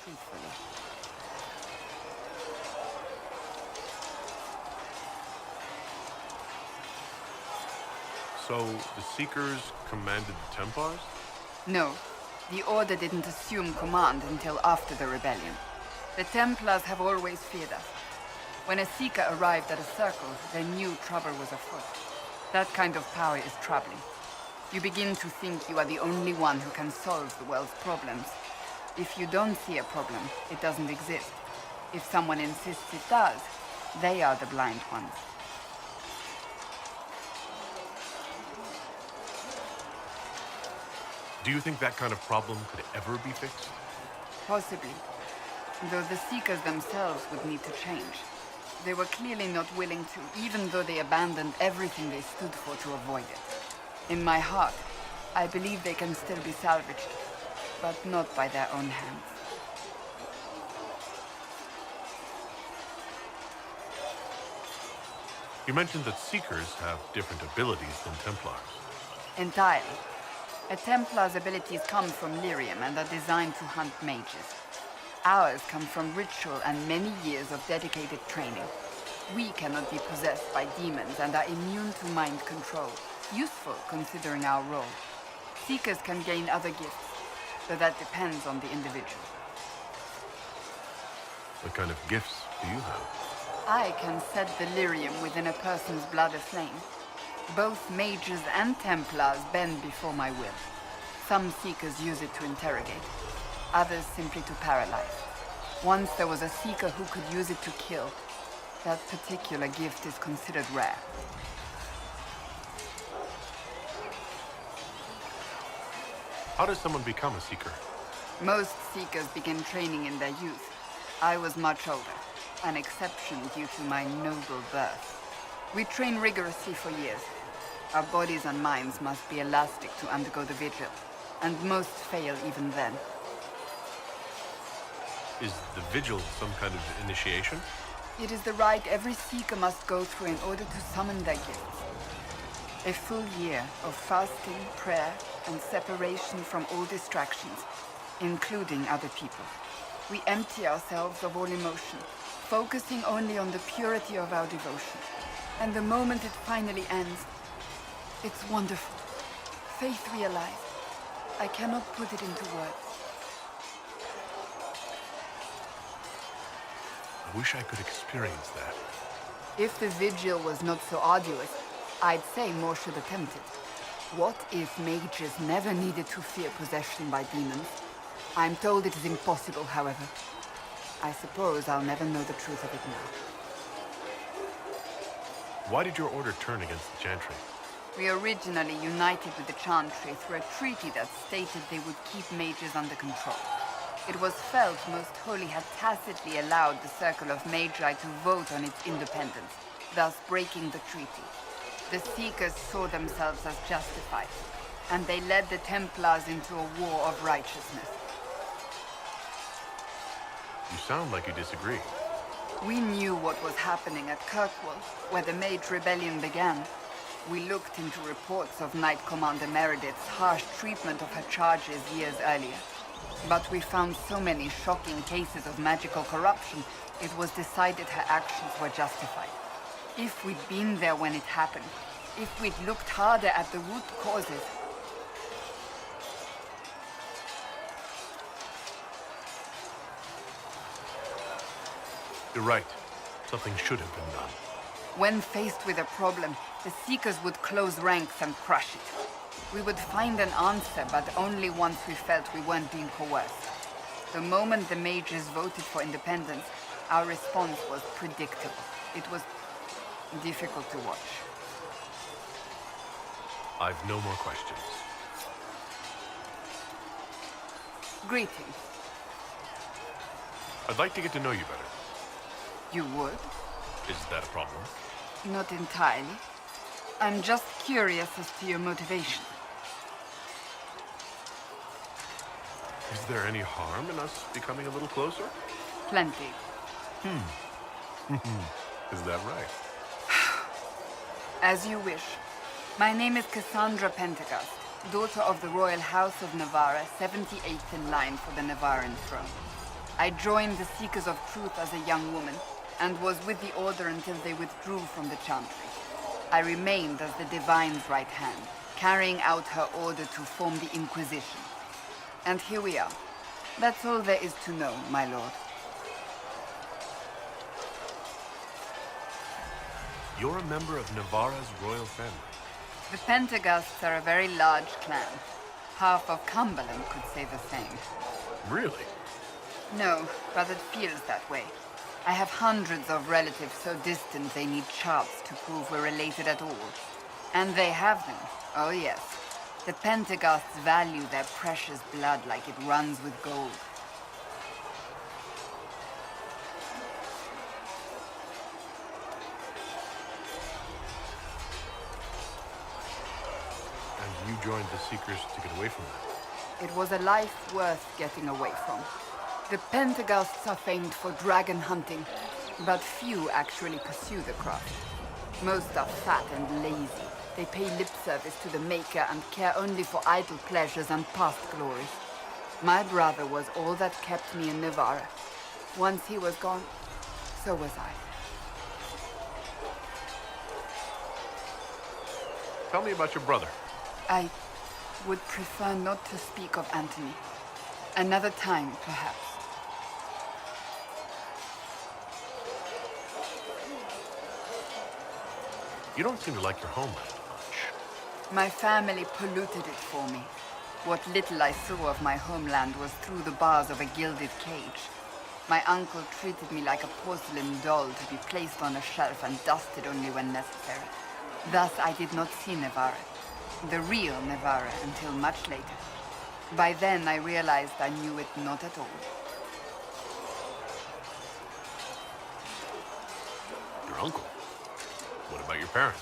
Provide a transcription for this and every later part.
truthfully. So, the Seekers commanded the Templars? No, the Order didn't assume command until after the rebellion. The Templars have always feared us. When a Seeker arrived at a circle, they knew trouble was afoot. That kind of power is troubling. You begin to think you are the only one who can solve the world's problems. If you don't see a problem, it doesn't exist. If someone insists it does, they are the blind ones. Do you think that kind of problem could ever be fixed? Possibly. Though the Seekers themselves would need to change. They were clearly not willing to, even though they abandoned everything they stood for to avoid it. In my heart, I believe they can still be salvaged, but not by their own hands. You mentioned that Seekers have different abilities than Templars. Entirely. A Templar's abilities come from lyrium and are designed to hunt mages. Ours come from ritual and many years of dedicated training. We cannot be possessed by demons and are immune to mind control. Useful considering our role. Seekers can gain other gifts, but that depends on the individual. What kind of gifts do you have? I can set the lyrium within a person's blood aflame. Both mages and Templars bend before my will. Some Seekers use it to interrogate, others simply to paralyze. Once there was a Seeker who could use it to kill. That particular gift is considered rare. How does someone become a Seeker? Most Seekers begin training in their youth. I was much older, an exception due to my noble birth. We train rigorously for years. Our bodies and minds must be elastic to undergo the vigil, and most fail even then. Is the vigil some kind of initiation? It is the rite every Seeker must go through in order to summon their gifts. A full year of fasting, prayer, and separation from all distractions, including other people. We empty ourselves of all emotion, focusing only on the purity of our devotion. And the moment it finally ends, it's wonderful. Faith realized. I cannot put it into words. I wish I could experience that. If the vigil was not so arduous, I'd say more should attempt it. What if mages never needed to fear possession by demons? I'm told it is impossible, however. I suppose I'll never know the truth of it now. Why did your order turn against the Chantry? We originally united with the Chantry through a treaty that stated they would keep mages under control. It was felt Most Holy had tacitly allowed the Circle of Magi to vote on its independence, thus breaking the treaty. The Seekers saw themselves as justified, and they led the Templars into a war of righteousness. You sound like you disagree. We knew what was happening at Kirkwall, where the Mage Rebellion began. We looked into reports of Knight Commander Meredith's harsh treatment of her charges years earlier. But we found so many shocking cases of magical corruption, it was decided her actions were justified. If we'd been there when it happened, if we'd looked harder at the root causes. You're right. Something should have been done. When faced with a problem, the Seekers would close ranks and crush it. We would find an answer, but only once we felt we weren't being coerced. The moment the mages voted for independence, our response was predictable. It was difficult to watch. I've no more questions. Greetings. I'd like to get to know you better. You would? Is that a problem? Not entirely. I'm just curious as to your motivation. Is there any harm in us becoming a little closer? Plenty. Is that right? As you wish. My name is Casandra Pentecost, daughter of the Royal House of Navarra, 78th in line for the Navarran throne. I joined the Seekers of Truth as a young woman, and was with the Order until they withdrew from the Chantry. I remained as the Divine's right hand, carrying out her order to form the Inquisition. And here we are. That's all there is to know, my lord. You're a member of Navarra's royal family. The Pentaghasts are a very large clan. Half of Cumberland could say the same. Really? No, but it feels that way. I have hundreds of relatives so distant they need charts to prove we're related at all. And they have them. Oh yes. The Pentaghasts value their precious blood like it runs with gold. And you joined the Seekers to get away from that? It was a life worth getting away from. The Pentaghasts are famed for dragon hunting, but few actually pursue the craft. Most are fat and lazy. They pay lip service to the Maker and care only for idle pleasures and past glories. My brother was all that kept me in Navarra. Once he was gone, so was I. Tell me about your brother. I would prefer not to speak of Anthony. Another time, perhaps. You don't seem to like your homeland much. My family polluted it for me. What little I saw of my homeland was through the bars of a gilded cage. My uncle treated me like a porcelain doll to be placed on a shelf and dusted only when necessary. Thus I did not see Navarra, the real Navarra, until much later. By then I realized I knew it not at all. Your uncle? What about your parents?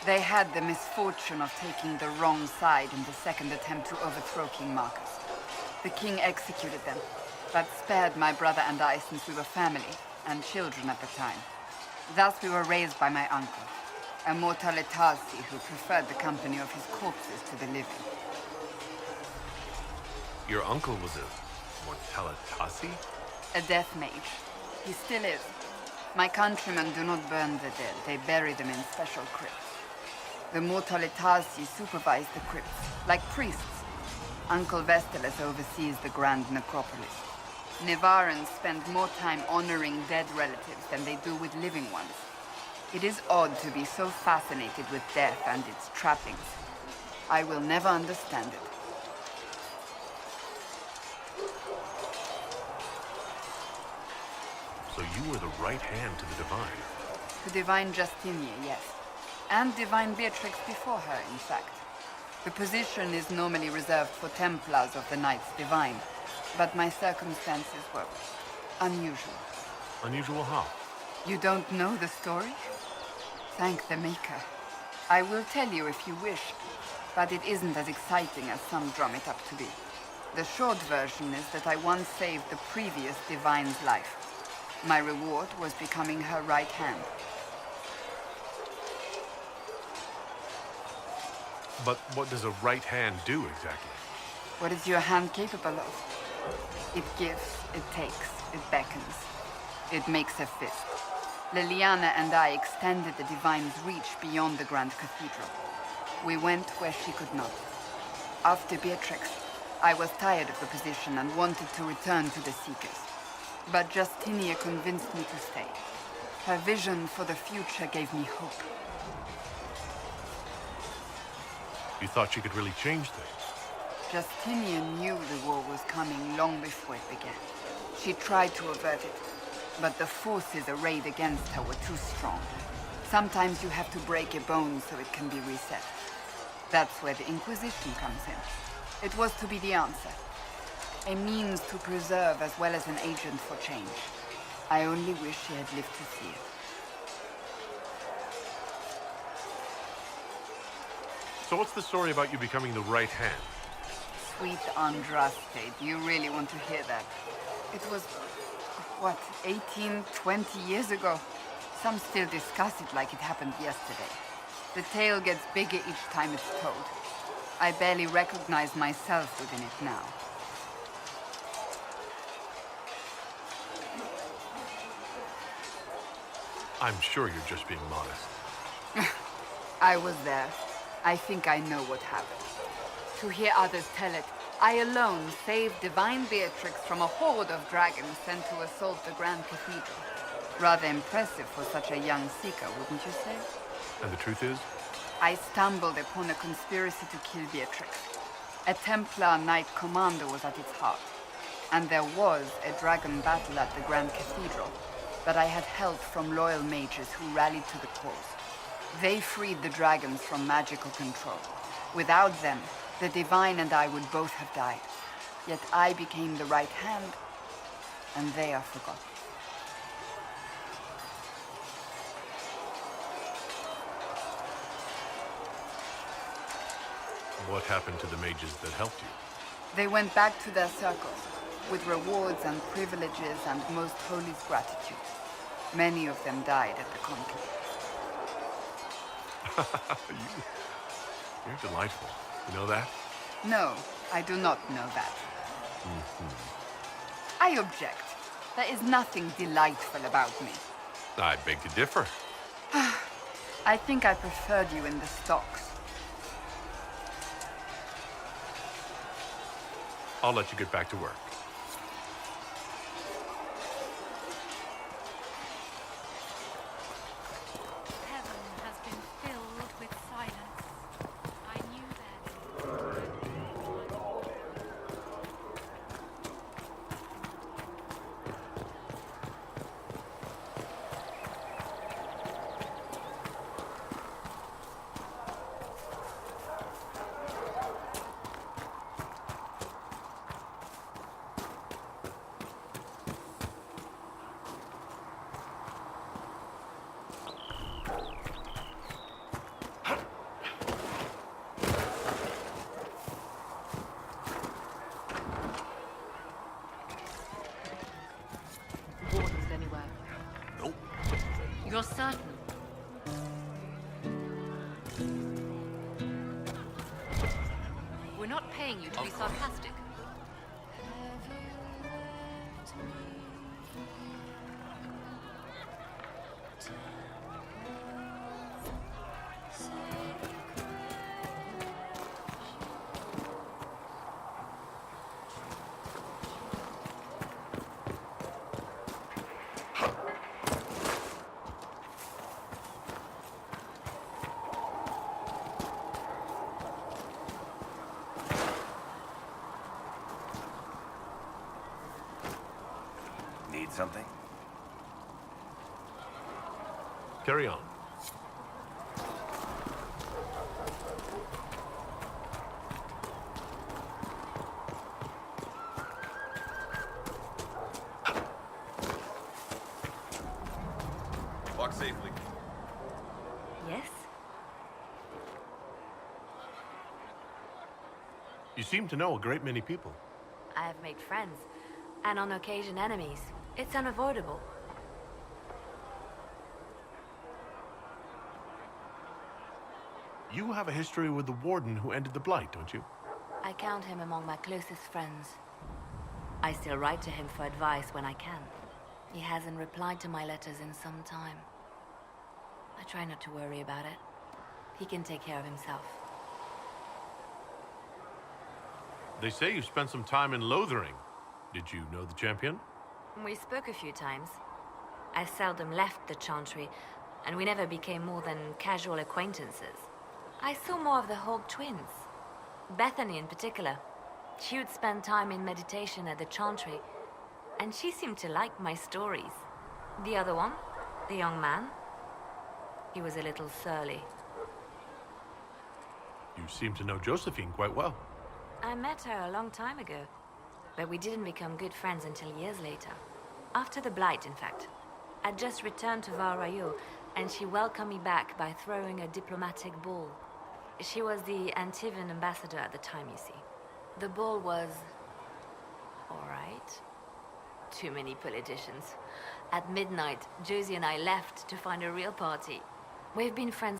They had the misfortune of taking the wrong side in the second attempt to overthrow King Marcus. The king executed them, but spared my brother and I since we were family, and children at the time. Thus we were raised by my uncle, a mortalitasi who preferred the company of his corpses to the living. Your uncle was a mortalitasi? A death mage. He still is. My countrymen do not burn the dead, they bury them in special crypts. The mortalitasi supervise the crypts, like priests. Uncle Vestalis oversees the grand necropolis. Navarrans spend more time honoring dead relatives than they do with living ones. It is odd to be so fascinated with death and its trappings. I will never understand it. So you were the right hand to the Divine. To Divine Justinia, yes. And Divine Beatrix before her, in fact. The position is normally reserved for Templars of the Knights Divine, but my circumstances were unusual. Unusual how? You don't know the story? Thank the Maker. I will tell you if you wish, but it isn't as exciting as some drum it up to be. The short version is that I once saved the previous Divine's life. My reward was becoming her right hand. But what does a right hand do exactly? What is your hand capable of? It gives, it takes, it beckons. It makes a fist. Liliana and I extended the Divine's reach beyond the Grand Cathedral. We went where she could not. After Beatrix, I was tired of the position and wanted to return to the Seekers. But Justinia convinced me to stay. Her vision for the future gave me hope. You thought she could really change things? Justinia knew the war was coming long before it began. She tried to avert it, but the forces arrayed against her were too strong. Sometimes you have to break a bone so it can be reset. That's where the Inquisition comes in. It was to be the answer. A means to preserve as well as an agent for change. I only wish she had lived to see it. So what's the story about you becoming the right hand? Sweet Andraste, do you really want to hear that? It was, what, 18, 20 years ago? Some still discuss it like it happened yesterday. The tale gets bigger each time it's told. I barely recognize myself within it now. I'm sure you're just being modest. I was there. I think I know what happened. To hear others tell it, I alone saved Divine Beatrix from a horde of dragons sent to assault the Grand Cathedral. Rather impressive for such a young seeker, wouldn't you say? And the truth is? I stumbled upon a conspiracy to kill Beatrix. A Templar Knight Commander was at its heart. And there was a dragon battle at the Grand Cathedral, but I had help from loyal mages who rallied to the cause. They freed the dragons from magical control. Without them, the Divine and I would both have died. Yet I became the right hand, and they are forgotten. What happened to the mages that helped you? They went back to their circles, with rewards and privileges and most holi's gratitude. Many of them died at the conclave. You're delightful. You know that? No, I do not know that. I object. There is nothing delightful about me. I beg to differ. I think I preferred you in the stocks. I'll let you get back to work. Heaven has been filled with silence. I knew that. Wardens anywhere. Nope. You're certain? We're not paying you to be sarcastic. Need something? Carry on. Walk safely. Yes? You seem to know a great many people. I have made friends, and on occasion enemies. It's unavoidable. You have a history with the Warden who ended the Blight, don't you? I count him among my closest friends. I still write to him for advice when I can. He hasn't replied to my letters in some time. I try not to worry about it. He can take care of himself. They say you spent some time in Lothering. Did you know the champion? We spoke a few times. I seldom left the Chantry, and we never became more than casual acquaintances. I saw more of the Hawk twins. Bethany in particular. She would spend time in meditation at the Chantry, and she seemed to like my stories. The other one, the young man, he was a little surly. You seem to know Josephine quite well. I met her a long time ago, but we didn't become good friends until years later. After the Blight, in fact. I'd just returned to Val Royeaux, and she welcomed me back by throwing a diplomatic ball. She was the Antivan ambassador at the time, you see. The ball was... all right. Too many politicians. At midnight, Josie and I left to find a real party. We've been friends